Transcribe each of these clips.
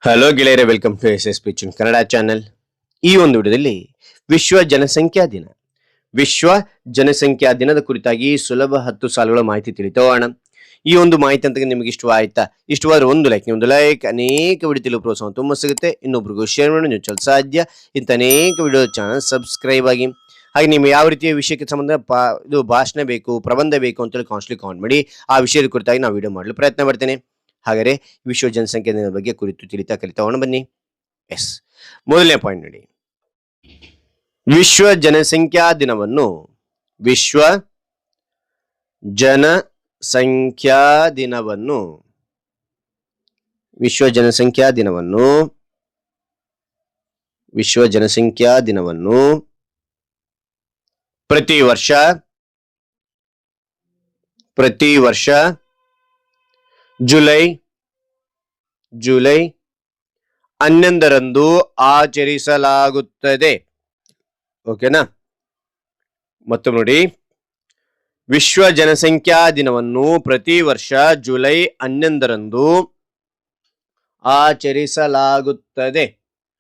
Hello ಗೆಳೆಯರೆ, welcome to S S P Kannada channel. ಈ ಒಂದು ವಿಡಿಯೋದಲ್ಲಿ ವಿಶ್ವ ಜನಸಂಖ್ಯಾ ದಿನ ದಿನದ ಕುರಿತಾಗಿ ಸುಲಭ 10 ಸಾಲುಗಳ ಮಾಹಿತಿ ತಿಳಿತೋಣ. ಈ ಒಂದು ಮಾಹಿತಿ ಅಂತ ನಿಮಗೆ ಇಷ್ಟವಾಯ್ತಾ? ಇಷ್ಟವಾದ್ರೆ ಒಂದು ಲೈಕ್ ಅನೇಕ ವಿಡಿಯೋ ತಿಳಿಯುವ ಪ್ರೋತ್ಸಾಹ ತುಂಬ ಸಿಗುತ್ತೆ. ಇನ್ನೊಬ್ರಿಗೂ ಶೇರ್ ಮಾಡಿ, ನೀವು ಚಲ ಸಾಧ್ಯ ಇಂಥ ಅನೇಕ ವಿಡಿಯೋ ಚಾನಲ್ ಸಬ್ಸ್ಕ್ರೈಬ್ ಆಗಿ. ಹಾಗೆ ನಿಮಗೆ ಯಾವ ರೀತಿಯ ವಿಷಯಕ್ಕೆ ಸಂಬಂಧ ಇದು ಭಾಷಣ ಬೇಕು, ಪ್ರಬಂಧ ಬೇಕು ಅಂತೇಳಿ ಕಾನ್ಸ್ಟ್ಲಿ ಕಾಮೆಂಟ್ ಮಾಡಿ. ಆ ವಿಷಯದ ಕುರಿತಾಗಿ ನಾವು ವಿಡಿಯೋ ಮಾಡಲು ಪ್ರಯತ್ನ ಪಡ್ತೇನೆ. ಹಾಗಾದರೆ ವಿಶ್ವ ಜನಸಂಖ್ಯಾ ದಿನದ ಬಗ್ಗೆ ಕುರಿತು ಕಲಿತಾ ಬನ್ನಿ. ಮೊದಲನೇ ಪಾಯಿಂಟ್ ನೋಡಿ. ವಿಶ್ವ ಜನಸಂಖ್ಯಾ ದಿನವನ್ನು ವಿಶ್ವ ಜನಸಂಖ್ಯಾ ದಿನವನ್ನು ಪ್ರತಿ ವರ್ಷ ಜುಲೈ 11ರಂದು ಆಚರಿಸಲಾಗುತ್ತದೆ. ಓಕೆನಾ? ಮತ್ತು ನೋಡಿ, ವಿಶ್ವ ಜನಸಂಖ್ಯಾ ದಿನವನ್ನು ಪ್ರತಿ ವರ್ಷ ಜುಲೈ 11ರಂದು ಆಚರಿಸಲಾಗುತ್ತದೆ.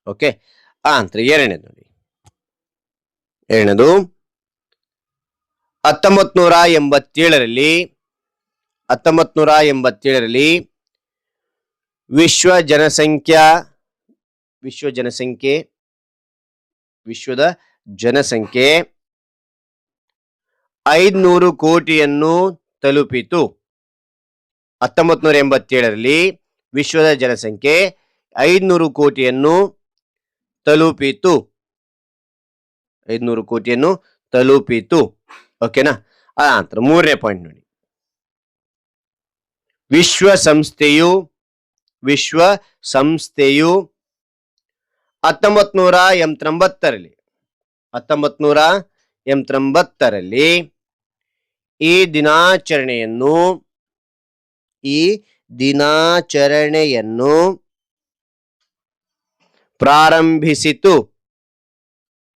ಓಕೆ, ಅಂತ ಎರಡನೇದು ನೋಡಿ. ಎರಡನೇದು 1987ರಲ್ಲಿ ವಿಶ್ವದ ಜನಸಂಖ್ಯೆ 500 ಕೋಟಿಯನ್ನು ತಲುಪಿತು. 1987ರಲ್ಲಿ ವಿಶ್ವದ ಜನಸಂಖ್ಯೆ 500 ಕೋಟಿಯನ್ನು ತಲುಪಿತು. ಓಕೆನಾ? ನಂತರ ಮೂರನೇ ಪಾಯಿಂಟ್ ನೋಡಿ. ವಿಶ್ವಸಂಸ್ಥೆಯು 1989ರಲ್ಲಿ ಈ ದಿನಾಚರಣೆಯನ್ನು ಪ್ರಾರಂಭಿಸಿತು.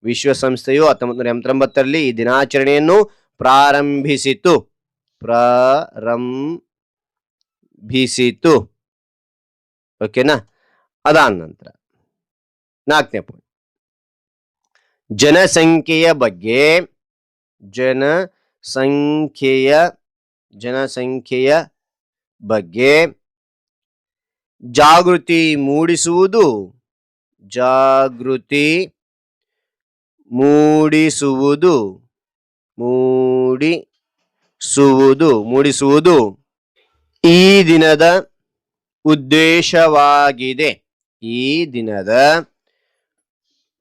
ವಿಶ್ವಸಂಸ್ಥೆಯು 1989ರಲ್ಲಿ ಈ ದಿನಾಚರಣೆಯನ್ನು ಪ್ರಾರಂಭಿಸಿತು. ಓಕೆನಾ? ಅದಾದ ನಂತರ ನಾಲ್ಕನೇ ಪಾಯಿಂಟ್. ಜನಸಂಖ್ಯೆಯ ಬಗ್ಗೆ ಜಾಗೃತಿ ಮೂಡಿಸುವುದು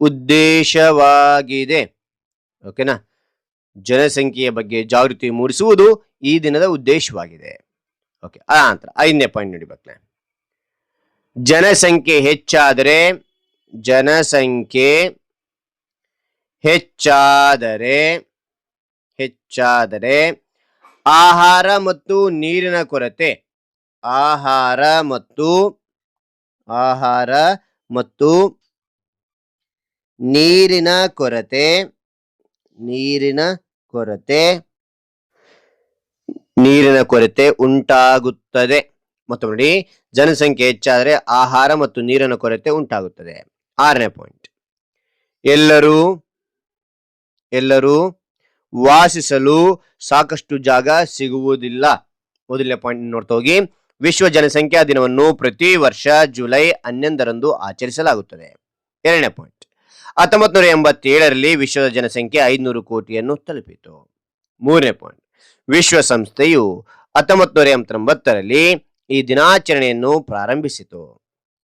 ಈ ದಿನದ ಉದ್ದೇಶವಾಗಿದೆ. ಓಕೆನಾ? ಜನಸಂಖ್ಯೆಯ ಬಗ್ಗೆ ಜಾಗೃತಿ ಮೂಡಿಸುವುದು ಈ ದಿನದ ಉದ್ದೇಶವಾಗಿದೆ. ಓಕೆ, ನಂತರ ಐದನೇ ಪಾಯಿಂಟ್ ನೋಡಿ ಮಕ್ಕಳೇ. ಜನಸಂಖ್ಯೆ ಹೆಚ್ಚಾದರೆ ಆಹಾರ ಮತ್ತು ನೀರಿನ ಕೊರತೆ ಉಂಟಾಗುತ್ತದೆ. ಮತ್ತು ನೋಡಿ, ಜನಸಂಖ್ಯೆ ಹೆಚ್ಚಾದರೆ ಆಹಾರ ಮತ್ತು ನೀರಿನ ಕೊರತೆ ಉಂಟಾಗುತ್ತದೆ. ಆರನೇ ಪಾಯಿಂಟ್. ಎಲ್ಲರೂ ವಾಸಿಸಲು ಸಾಕಷ್ಟು ಜಾಗ ಸಿಗುವುದಿಲ್ಲ. ಮೊದಲನೇ ಪಾಯಿಂಟ್ ನೋಡ್ತಾ ಹೋಗಿ. ವಿಶ್ವ ಜನಸಂಖ್ಯಾ ದಿನವನ್ನು ಪ್ರತಿ ವರ್ಷ ಜುಲೈ 11ರಂದು ಆಚರಿಸಲಾಗುತ್ತದೆ. ಎರಡನೇ ಪಾಯಿಂಟ್. 1987ರಲ್ಲಿ ವಿಶ್ವದ ಜನಸಂಖ್ಯೆ 500 ಕೋಟಿಯನ್ನು ತಲುಪಿತು. ಮೂರನೇ ಪಾಯಿಂಟ್. ವಿಶ್ವಸಂಸ್ಥೆಯು 1989ರಲ್ಲಿ ಈ ದಿನಾಚರಣೆಯನ್ನು ಪ್ರಾರಂಭಿಸಿತು.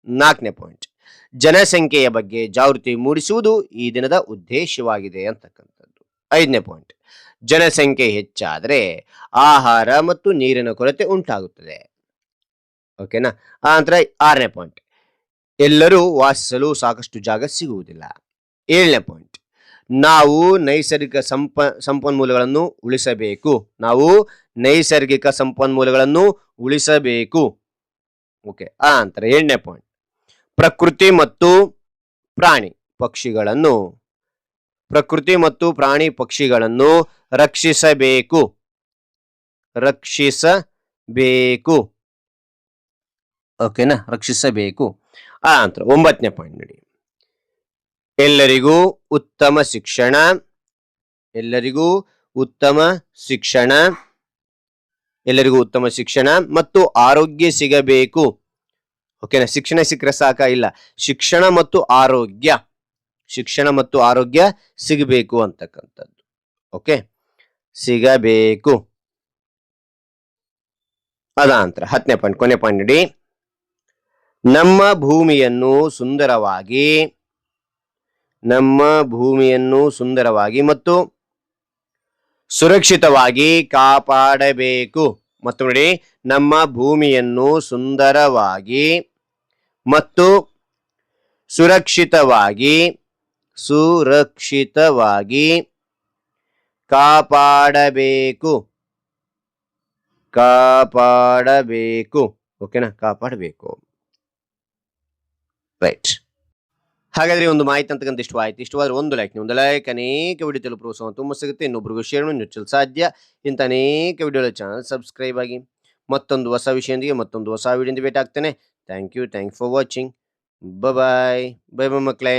ನಾಲ್ಕನೇ ಪಾಯಿಂಟ್. ಜನಸಂಖ್ಯೆಯ ಬಗ್ಗೆ ಜಾಗೃತಿ ಮೂಡಿಸುವುದು ಈ ದಿನದ ಉದ್ದೇಶವಾಗಿದೆ ಅಂತಕ್ಕಂಥದ್ದು. ಐದನೇ ಪಾಯಿಂಟ್. ಜನಸಂಖ್ಯೆ ಹೆಚ್ಚಾದರೆ ಆಹಾರ ಮತ್ತು ನೀರಿನ ಕೊರತೆ ಉಂಟಾಗುತ್ತದೆ. ಓಕೆನಾ? ನಂತರ ಆರನೇ ಪಾಯಿಂಟ್. ಎಲ್ಲರೂ ವಾಸಿಸಲು ಸಾಕಷ್ಟು ಜಾಗ ಸಿಗುವುದಿಲ್ಲ. ಏಳನೇ ಪಾಯಿಂಟ್. ನಾವು ನೈಸರ್ಗಿಕ ಸಂಪನ್ಮೂಲಗಳನ್ನು ಉಳಿಸಬೇಕು. ಓಕೆ, ನಂತರ ಏಳನೇ ಪಾಯಿಂಟ್. ಪ್ರಕೃತಿ ಮತ್ತು ಪ್ರಾಣಿ ಪಕ್ಷಿಗಳನ್ನು ರಕ್ಷಿಸಬೇಕು. ಓಕೆನಾ? ರಕ್ಷಿಸಬೇಕು. ಆ ನಂತರ 9ನೇ ಪಾಯಿಂಟ್ ನೋಡಿ. ಎಲ್ಲರಿಗೂ ಉತ್ತಮ ಶಿಕ್ಷಣ, ಎಲ್ಲರಿಗೂ ಉತ್ತಮ ಶಿಕ್ಷಣ, ಎಲ್ಲರಿಗೂ ಉತ್ತಮ ಶಿಕ್ಷಣ ಮತ್ತು ಆರೋಗ್ಯ ಸಿಗಬೇಕು. ಓಕೆನಾ, ಶಿಕ್ಷಣ ಸಿಕ್ಕರೆ ಸಾಕ ಇಲ್ಲ, ಶಿಕ್ಷಣ ಮತ್ತು ಆರೋಗ್ಯ, ಶಿಕ್ಷಣ ಮತ್ತು ಆರೋಗ್ಯ ಸಿಗಬೇಕು ಅಂತಕ್ಕಂಥದ್ದು. ಓಕೆ, ಸಿಗಬೇಕು. ಅದಾನಂತರ 10ನೇ ಪಾಯಿಂಟ್, ಕೊನೆ ಪಾಯಿಂಟ್ ನೋಡಿ. ನಮ್ಮ ಭೂಮಿಯನ್ನು ಸುಂದರವಾಗಿ, ನಮ್ಮ ಭೂಮಿಯನ್ನು ಸುಂದರವಾಗಿ ಮತ್ತು ಸುರಕ್ಷಿತವಾಗಿ ಕಾಪಾಡಬೇಕು. ಮತ್ತು ನೋಡಿ, ನಮ್ಮ ಭೂಮಿಯನ್ನು ಸುಂದರವಾಗಿ ಮತ್ತು ಸುರಕ್ಷಿತವಾಗಿ ಕಾಪಾಡಬೇಕು, ಕಾಪಾಡಬೇಕು. ಓಕೆನಾ, ಕಾಪಾಡಬೇಕು. ರೈಟ್. ಹಾಗಾದ್ರೆ ಒಂದು ಮಾಹಿತಿ ಅಂತಕ್ಕಂಥ ಇಷ್ಟವಾಯ್ತು. ಇಷ್ಟವಾದ್ರೆ ಒಂದು ಲೈಕ್, ಒಂದು ಲೈಕ್ ಅನೇಕ ವಿಡಿಯೋ ತಲುಪಲು ಪ್ರೋತ್ಸಾಹ ತುಂಬ ಸಿಗುತ್ತೆ. ಇನ್ನೊಬ್ರಿಗೂ ಶೇರ್ ಮಾಡಿ ನುಚ್ಚಲು ಸಾಧ್ಯ. ಇಂಥ ಅನೇಕ ವಿಡಿಯೋಗಳ ಚಾನಲ್ ಸಬ್ಸ್ಕ್ರೈಬ್ ಆಗಿ. ಮತ್ತೊಂದು ಹೊಸ ವಿಷಯದೊಂದಿಗೆ ಮತ್ತೊಂದು ಹೊಸ ವಿಡಿಯೋದಿಂದ ಭೇಟಿ ಆಗ್ತೇನೆ. Thank you for watching. Bye bye ಮಕ್ಕಳೇ.